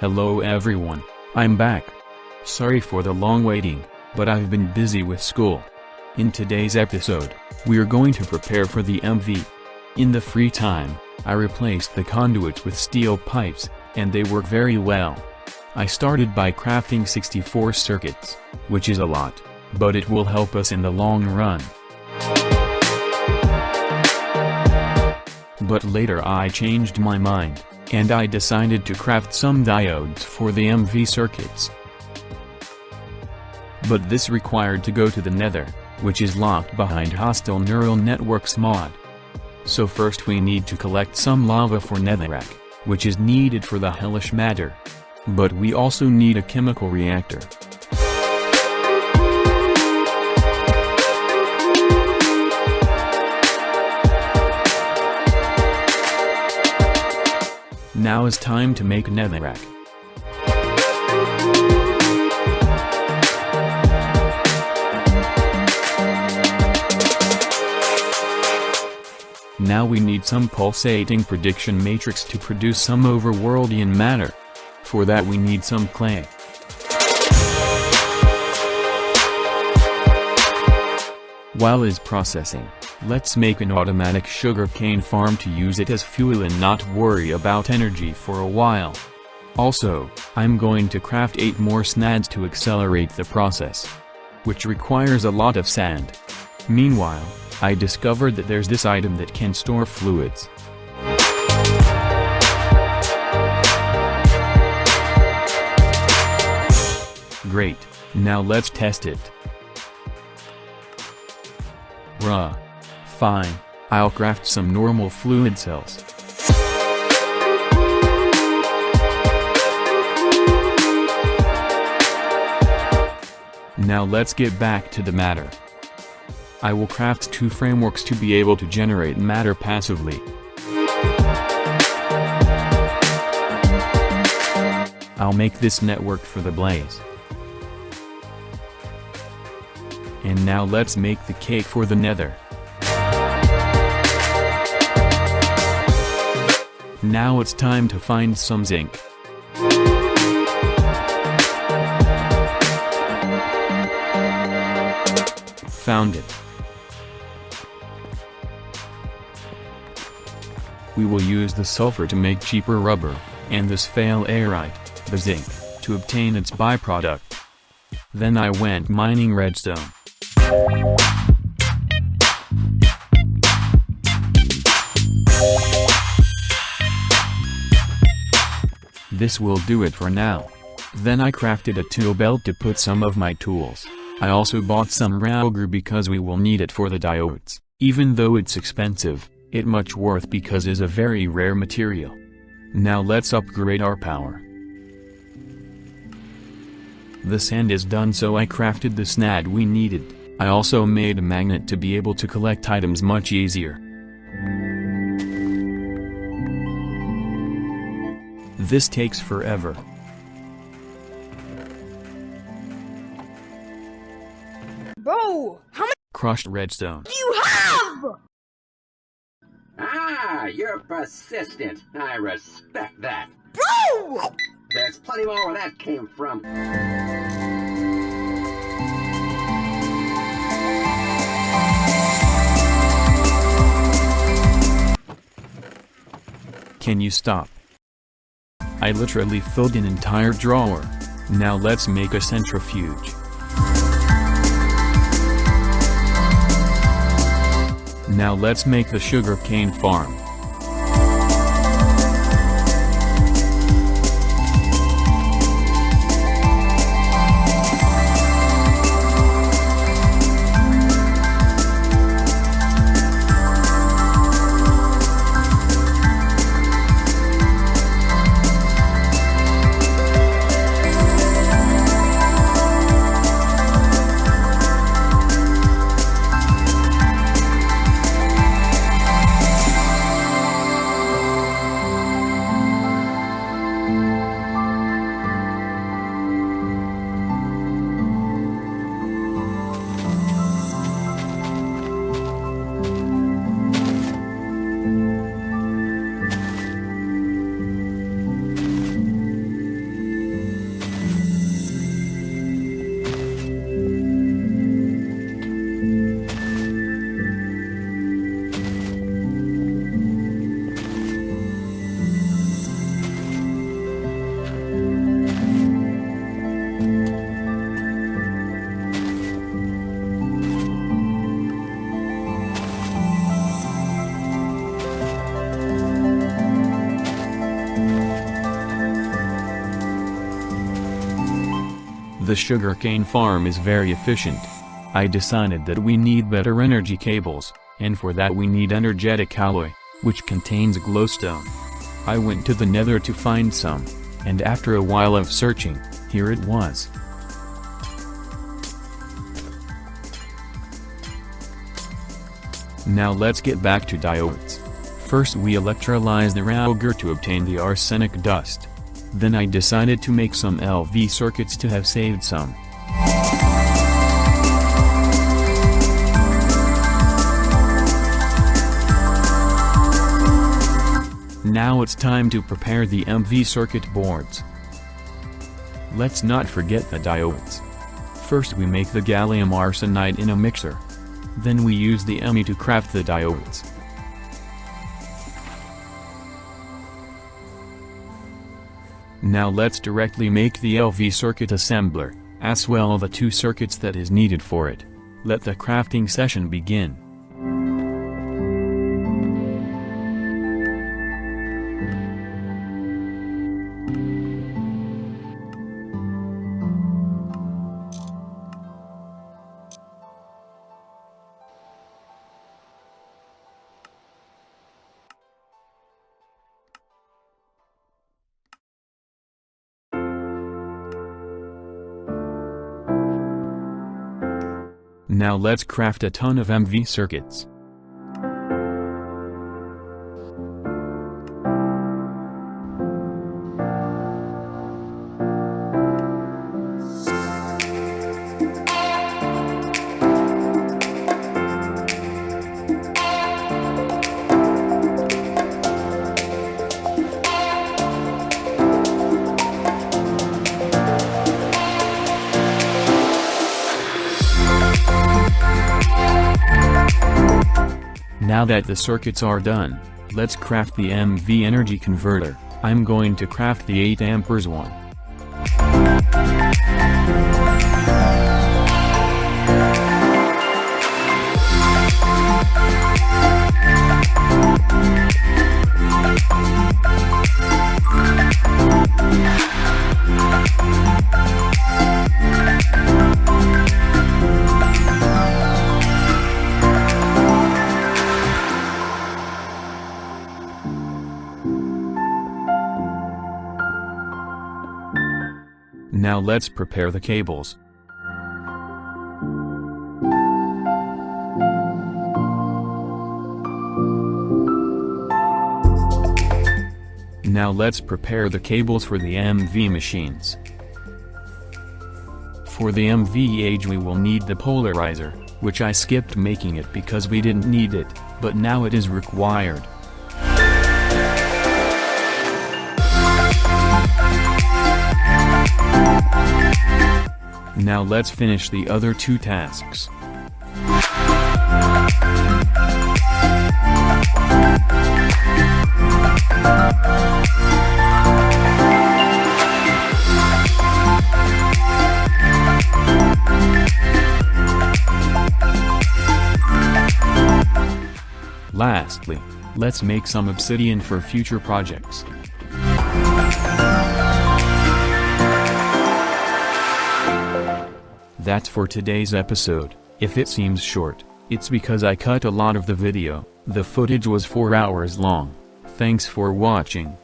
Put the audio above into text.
Hello everyone, I'm back. Sorry for the long waiting, but I've been busy with school. In today's episode, we are going to prepare for the MV. In the free time, I replaced the conduits with steel pipes, and they work very well. I started by crafting 64 circuits, which is a lot, but it will help us in the long run. But later I changed my mind, and I decided to craft some diodes for the MV circuits. But this required to go to the Nether, which is locked behind Hostile Neural Networks mod. So first we need to collect some lava for netherrack, which is needed for the hellish matter. But we also need a chemical reactor. Now is time to make netherrack. Now we need some pulsating prediction matrix to produce some overworldian matter. For that we need some clay. While is processing, let's make an automatic sugarcane farm to use it as fuel and not worry about energy for a while. Also, I'm going to craft 8 more snads to accelerate the process, which requires a lot of sand. Meanwhile, I discovered that there's this item that can store fluids. Great, now let's test it. Fine, I'll craft some normal fluid cells. Now let's get back to the matter. I will craft 2 frameworks to be able to generate matter passively. I'll make this network for the blaze. And now let's make the cake for the nether. Now it's time to find some zinc. Found it. We will use the sulfur to make cheaper rubber, and this fail aerite, the zinc, to obtain its byproduct. Then I went mining redstone. This will do it for now. Then I crafted a tool belt to put some of my tools. I also bought some rauger because we will need it for the diodes. Even though it's expensive, it much worth because it's a very rare material. Now let's upgrade our power. The sand is done, so I crafted the snad we needed. I also made a magnet to be able to collect items much easier. This takes forever. Bro, how many Crushed redstone. do you have? Ah, you're persistent. I respect that. Bro! There's plenty more where that came from. Can you stop? I literally filled an entire drawer. Now let's make a centrifuge. Now let's make the sugarcane farm. The sugarcane farm is very efficient. I decided that we need better energy cables, and for that we need energetic alloy, which contains glowstone. I went to the Nether to find some, and after a while of searching, here it was. Now let's get back to diodes. First we electrolyze the auger to obtain the arsenic dust. Then I decided to make some LV circuits to have saved some. Now it's time to prepare the MV circuit boards. Let's not forget the diodes. First we make the gallium arsenide in a mixer. Then we use the ME to craft the diodes. Now let's directly make the LV circuit assembler, as well the two circuits that is needed for it. Let the crafting session begin. Now let's craft a ton of MV circuits. Now that the circuits are done, let's craft the MV energy converter. I'm going to craft the 8 amperes one. Now let's prepare the cables. Now let's prepare the cables for the MV machines. For the MV we will need the polarizer, which I skipped making it because we didn't need it, but now it is required. Now let's finish the other two tasks. Lastly, let's make some obsidian for future projects. That's for today's episode. If it seems short, it's because I cut a lot of the video. The footage was 4 hours long. Thanks for watching.